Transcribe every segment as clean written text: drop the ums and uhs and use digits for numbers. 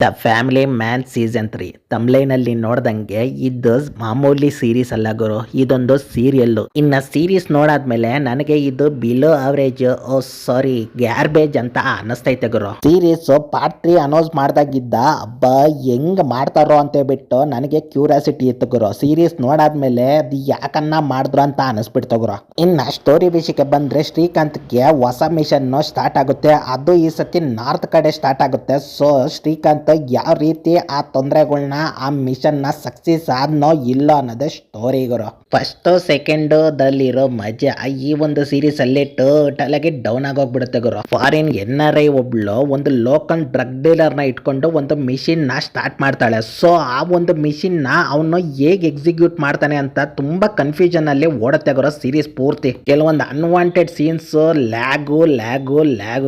The family man season 3 ತಮ್ಲೈನಲ್ಲಿ ನೋಡ್ದಂಗೆ ಇದು ಮಾಮೂಲಿ ಸೀರೀಸ್ ಅಲ್ಲ ಗುರು, ಇದೊಂದು ಸೀರಿಯಲ್. ಇನ್ನ ಸೀರೀಸ್ ನೋಡಾದ್ಮೇಲೆ ನನಗೆ ಇದು ಬಿಲೋ ಅವರೇಜ್ ಸಾರಿ ಗ್ಯಾರ್ಬೇಜ್ ಅಂತ ಅನಿಸ್ತೈತೆ ಗುರು. ಸೀರೀಸ್ ಪಾರ್ಟ್ 3 ಅನೌನ್ಸ್ ಮಾಡ್ದಾಗಿದ್ದ ಹಬ್ಬ ಹೆಂಗ್ ಮಾಡ್ತಾರೋ ಅಂತ ಬಿಟ್ಟು ನನಗೆ ಕ್ಯೂರಿಯಾಸಿಟಿ ಇತ್ತು ಗುರು. ಸೀರೀಸ್ ನೋಡಾದ್ಮೇಲೆ ಅದು ಯಾಕನ್ನ ಮಾಡಿದ್ರು ಅಂತ ಅನಿಸ್ಬಿಡ್ತು ಗುರು. ಇನ್ನ ಸ್ಟೋರಿ ವಿಷಯಕ್ಕೆ ಬಂದ್ರೆ ಶ್ರೀಕಾಂತ್ಗೆ ಹೊಸ ಮಿಷನ್ ಸ್ಟಾರ್ಟ್ ಆಗುತ್ತೆ. ಅದು ಈ ಸತಿ ನಾರ್ತ್ ಕಡೆ ಸ್ಟಾರ್ಟ್ ಆಗುತ್ತೆ. ಸೊ ಶ್ರೀಕಾಂತ್ ಯಾವ ರೀತಿ ಆ ತೊಂದರೆಗಳನ್ನ ಆ ಮಿಷನ್ ನ ಸಕ್ಸಸ್ ಆದ್ನೋ ಇಲ್ಲ ಅನ್ನೋದೇ ಸ್ಟೋರಿ ಗುರು. ಫಸ್ಟ್ ಸೆಕೆಂಡ್ ದಲ್ಲಿರೋ ಮಜಾ ಈ ಒಂದು ಸೀರೀಸ್ ಅಲ್ಲಿ ಟೋಟಲ್ ಆಗಿ ಡೌನ್ ಆಗೋಗ್ಬಿಡುತ್ತೆ ಗುರು. ಫಾರಿನ್ NRI ಒಬ್ಳು ಒಂದು ಲೋಕಲ್ ಡ್ರಗ್ ಡೀಲರ್ ನ ಇಟ್ಕೊಂಡು ಒಂದು ಮಿಷಿನ್ ನ ಸ್ಟಾರ್ಟ್ ಮಾಡ್ತಾಳೆ. ಸೊ ಆ ಒಂದು ಮಿಷಿನ್ ನ ಅವನು ಹೇಗೆ ಎಕ್ಸಿಕ್ಯೂಟ್ ಮಾಡ್ತಾನೆ ಅಂತ ತುಂಬಾ ಕನ್ಫ್ಯೂಷನ್ ಅಲ್ಲಿ ಓಡುತ್ತೆ ಗುರು ಸೀರೀಸ್ ಪೂರ್ತಿ. ಕೆಲವೊಂದು ಅನ್ವಾಂಟೆಡ್ ಸೀನ್ಸ್ ಲ್ಯಾಗು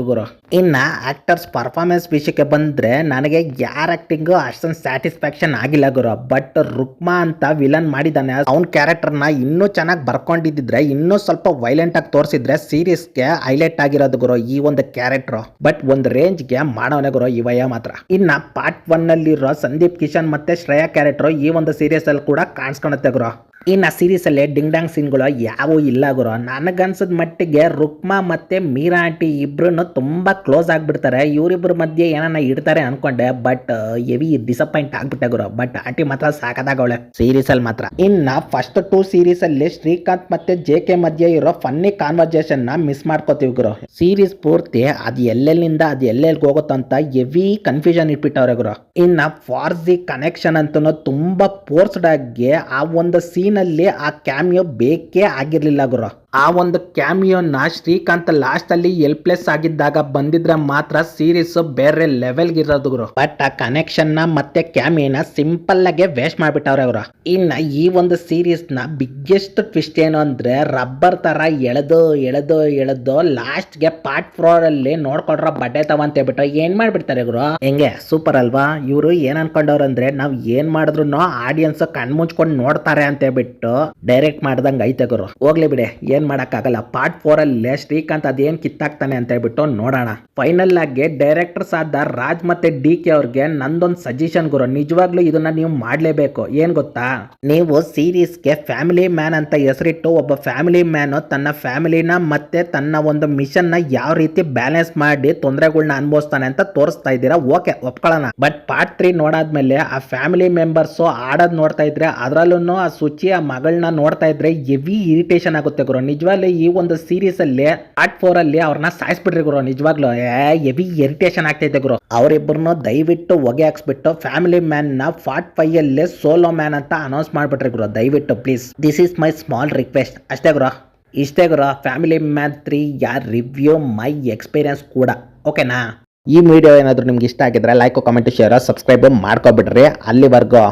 ಗುರು. ಇನ್ನ ಆಕ್ಟರ್ಸ್ ಪರ್ಫಾರ್ಮೆನ್ಸ್ ವಿಷಯಕ್ಕೆ ಬಂದ್ರೆ ನನಗೆ ಯಾರ ಆಕ್ಟಿಂಗ್ ಅಷ್ಟೊಂದು ಸ್ಯಾಟಿಸ್ಫ್ಯಾಕ್ಷನ್ ಆಗಿಲ್ಲ ಗುರು. ಬಟ್ ರುಕ್ಮಾ ಅಂತ ವಿಲನ್ ಮಾಡಿದಾನೆ, ಅವನ್ ಕ್ಯಾರೆಕ್ಟರ್ ನ ಇನ್ನೂ ಚೆನ್ನಾಗಿ ಬರ್ಕೊಂಡಿದ್ರೆ, ಇನ್ನೂ ಸ್ವಲ್ಪ ವೈಲೆಂಟ್ ಆಗಿ ತೋರಿಸಿದ್ರೆ ಸೀರೀಸ್ಗೆ ಹೈಲೈಟ್ ಆಗಿರೋದು ಗುರು ಈ ಒಂದು ಕ್ಯಾರೆಕ್ಟರ್. ಬಟ್ ಒಂದ್ ರೇಂಜ್ ಗೆ ಮಾಡವನೆ ಗುರು ಇವಯ್ಯ ಮಾತ್ರ. ಇನ್ನ ಪಾರ್ಟ್ 1 ಅಲ್ಲಿರೋ ಸಂದೀಪ್ ಕಿಶನ್ ಮತ್ತೆ ಶ್ರೇಯಾ ಕ್ಯಾರೆಕ್ಟರ್ ಈ ಒಂದು ಸೀರೀಸ್ ಅಲ್ಲಿ ಕೂಡ ಕಾಣಿಸ್ಕೊಳುತ್ತೆ ಗುರು. ಇನ್ನು ಸೀರೀಸ್ ಅಲ್ಲಿ ಡಿಂಗ್ ಡಾಂಗ್ ಸೀನ್ಗಳು ಯಾವೂ ಇಲ್ಲ ಗುರು. ನನಗನ್ಸದ ಮಟ್ಟಿಗೆ ರುಕ್ಮಾ ಮತ್ತೆ ಮೀರಾ ಆಂಟಿ ಇಬ್ರು ತುಂಬಾ ಕ್ಲೋಸ್ ಆಗ್ಬಿಡ್ತಾರೆ. ಇವರಿಬ್ಬರ ಮಧ್ಯೆ ಏನನ್ನ ಇಡ್ತಾರೆ ಅನ್ಕೊಂಡೆ, ಬಟ್ ಹೆವಿ ಡಿಸಪಾಯಿಂಟ್ ಆಗ್ಬಿಟ್ಟೆ ಗುರು. ಬಟ್ ಆಂಟಿ ಮಾತ್ರ ಸಾಕದಾಗವಳೆ ಸೀರೀಸ್ ಅಲ್ಲಿ ಮಾತ್ರ. ಇನ್ನ ಫಸ್ಟ್ 2 ಸೀರೀಸ್ ಅಲ್ಲಿ ಶ್ರೀಕಾಂತ್ ಮತ್ತೆ JK ಮಧ್ಯೆ ಇರೋ ಫನ್ನಿ ಕಾನ್ವರ್ಸೇಷನ್ ನ ಮಿಸ್ ಮಾಡ್ಕೋತೀವಿ ಗುರು. ಸೀರೀಸ್ ಪೂರ್ತಿ ಅದು ಎಲ್ಲೆಲ್ಲಿಂದ ಅದು ಎಲ್ಲೆಲ್ಲಿ ಹೋಗುತ್ತಂತ ಹೆವಿ ಕನ್ಫ್ಯೂಷನ್ ಇಟ್ಬಿಟ್ಟವ್ರೆ ಗುರು. ಇನ್ನ ಫಾರ್ಜಿ ಕನೆಕ್ಷನ್ ಅಂತೂ ತುಂಬಾ ಫೋರ್ಸ್ಡ್ ಆಗಿ ಆ ಒಂದು ಸೀನ್ ಅಲ್ಲಿ ಆ ಕ್ಯಾಮಿಯೋ ಬೇಕೇ ಆಗಿರ್ಲಿಲ್ಲ ಗುರು. ಆ ಒಂದು ಕ್ಯಾಮಿಯೋನ ಶ್ರೀಕಾಂತ್ ಲಾಸ್ಟ್ ಅಲ್ಲಿ ಹೆಲ್ಪ್ಲೆಸ್ ಆಗಿದ್ದಾಗ ಬಂದಿದ್ರೆ ಮಾತ್ರ ಸೀರೀಸ್ ಬೇರೆ ಲೆವೆಲ್ ಇರೋದು ಗುರು. ಬಟ್ ಆ ಕನೆಕ್ಷನ್ ನ ಮತ್ತೆ ಕ್ಯಾಮಿಯೋನ ಸಿಂಪಲ್ ಆಗಿ ವೇಸ್ಟ್ ಮಾಡ್ಬಿಟ್ಟವ್ರೆ ಅವರು. ಇನ್ನ ಈ ಒಂದು ಸೀರೀಸ್ ನ ಬಿಗ್ಗೆಸ್ಟ್ ಟ್ವಿಸ್ಟ್ ಏನು ಅಂದ್ರೆ ರಬ್ಬರ್ ತರ ಎಳೆದು ಲಾಸ್ಟ್ ಗೆ ಪಾರ್ಟ್ 4 ಅಲ್ಲಿ ನೋಡ್ಕೊಂಡ್ರ ಬಡ್ಡೆ ತವಂತ ಬಿಟ್ಟು ಏನ್ ಮಾಡ್ಬಿಡ್ತಾರೆ ಗುರು. ಹೆಂಗೆ ಸೂಪರ್ ಅಲ್ವಾ? ಇವರು ಏನ್ ಅನ್ಕೊಂಡವ್ರು ಅಂದ್ರೆ ನಾವ್ ಏನ್ ಮಾಡಿದ್ರು ಆಡಿಯನ್ಸ್ ಕಣ್ ಮುಚ್ಕೊಂಡು ನೋಡ್ತಾರೆ ಅಂತ ಬಿಟ್ಟು ಡೈರೆಕ್ಟ್ ಮಾಡ್ದಂಗ ಐತೆ ಗುರು. ಹೋಗ್ಲಿ ಬಿಡಿ, ಏನ್ ಮಾಡಕ್ಕಾಗಲ್ಲ. ಪಾರ್ಟ್ 4 ಅಲ್ಲಿ ಶ್ರೀಕಾಂತ್ ಅದೇನ್ ಕಿತ್ತಾಕ್ತಾನೆ ಅಂತ ಹೇಳ್ಬಿಟ್ಟು ನೋಡೋಣ. ಫೈನಲ್ ಆಗಿ ಡೈರೆಕ್ಟರ್ಸ್ ಆದ ರಾಜ್ ಮತ್ತೆ DK ಅವ್ರಿಗೆ ನಂದೊಂದು ಸಜೆಷನ್ ಗುರು. ನಿಜವಾಗ್ಲೂ ಇದನ್ನ ನೀವು ಮಾಡ್ಲೇಬೇಕು. ಏನ್ ಗೊತ್ತಾ, ನೀವು ಸೀರೀಸ್ಗೆ ಫ್ಯಾಮಿಲಿ ಮ್ಯಾನ್ ಅಂತ ಹೆಸರಿಟ್ಟು ಒಬ್ಬ ಫ್ಯಾಮಿಲಿ ಮ್ಯಾನ್ ತನ್ನ ಫ್ಯಾಮಿಲಿನ ಮತ್ತೆ ತನ್ನ ಒಂದು ಮಿಷನ್ ನ ಯಾವ ರೀತಿ ಬ್ಯಾಲೆನ್ಸ್ ಮಾಡಿ ತೊಂದರೆಗಳನ್ನ ಅನುಭವಿಸ್ತಾನೆ ಅಂತ ತೋರಿಸ್ತಾ ಇದ್ದೀರಾ. ಓಕೆ, ಒಪ್ಕೊಳ್ಳೋಣ. ಬಟ್ ಪಾರ್ಟ್ 3 ನೋಡಾದ್ಮೇಲೆ ಆ ಫ್ಯಾಮಿಲಿ ಮೆಂಬರ್ಸ್ ಆಡೋದ್ ನೋಡ್ತಾ ಇದ್ರೆ, ಅದ್ರಲ್ಲೂ ಆ ಸುಚಿ ಆ ಮಗಳನ್ನ ನೋಡ್ತಾ ಇದ್ರೆ ಹೆವಿ ಇರಿಟೇಷನ್ ಆಗುತ್ತೆ ಗುರು. ನಿಜವಾಗ್ಲೂ ಈ ಒಂದು ಸೀರೀಸ್ ಅಲ್ಲಿ ಪಾರ್ಟ್ 4 ಅಲ್ಲಿ ಅವ್ರನ್ನ ಸಾಯಿಸ್ಬಿಟ್ರಿ ಗುರು. ನಿಜವಾಗ್ಲೂ ಹೆವಿ ಇರಿಟೇಷನ್ ಆಗ್ತೈತೆ ಗುರು. ಅವರಿಬ್ಬರನ್ನು ದಯವಿಟ್ಟು ಹೊಗೆ ಹಾಕ್ಸ್ಬಿಟ್ಟು ಫ್ಯಾಮಿಲಿ ಮ್ಯಾನ್ ನ ಪಾರ್ಟ್ 5 ಅಲ್ಲಿ ಸೋಲೋ ಮ್ಯಾನ್ ಅಂತ ಅನೌನ್ಸ್ ಮಾಡ್ಬಿಟ್ರಿ ಗುರು. ದಯವಿಟ್ಟು please, this is my small request ಅಷ್ಟೇ ಗುರು. ಇಷ್ಟೇ ಗುರು ಫ್ಯಾಮಿಲಿ ಮ್ಯಾನ್ 3 ಯಾರ್ ರಿವ್ಯೂ ಮೈ ಎಕ್ಸ್ಪೀರಿಯನ್ಸ್ ಕೂಡ. ಓಕೆನಾ? ಈ ವಿಡಿಯೋ ಏನಾದರೂ ನಿಮ್ಗೆ ಇಷ್ಟ ಆಗಿದ್ರೆ ಲೈಕ್, ಕಾಮೆಂಟ್, ಶೇರ್, ಸಬ್ಸ್ಕ್ರೈಬ್ ಮಾಡ್ಕೊಬಿಡ್ರಿ. ಅಲ್ಲಿವರೆಗೂ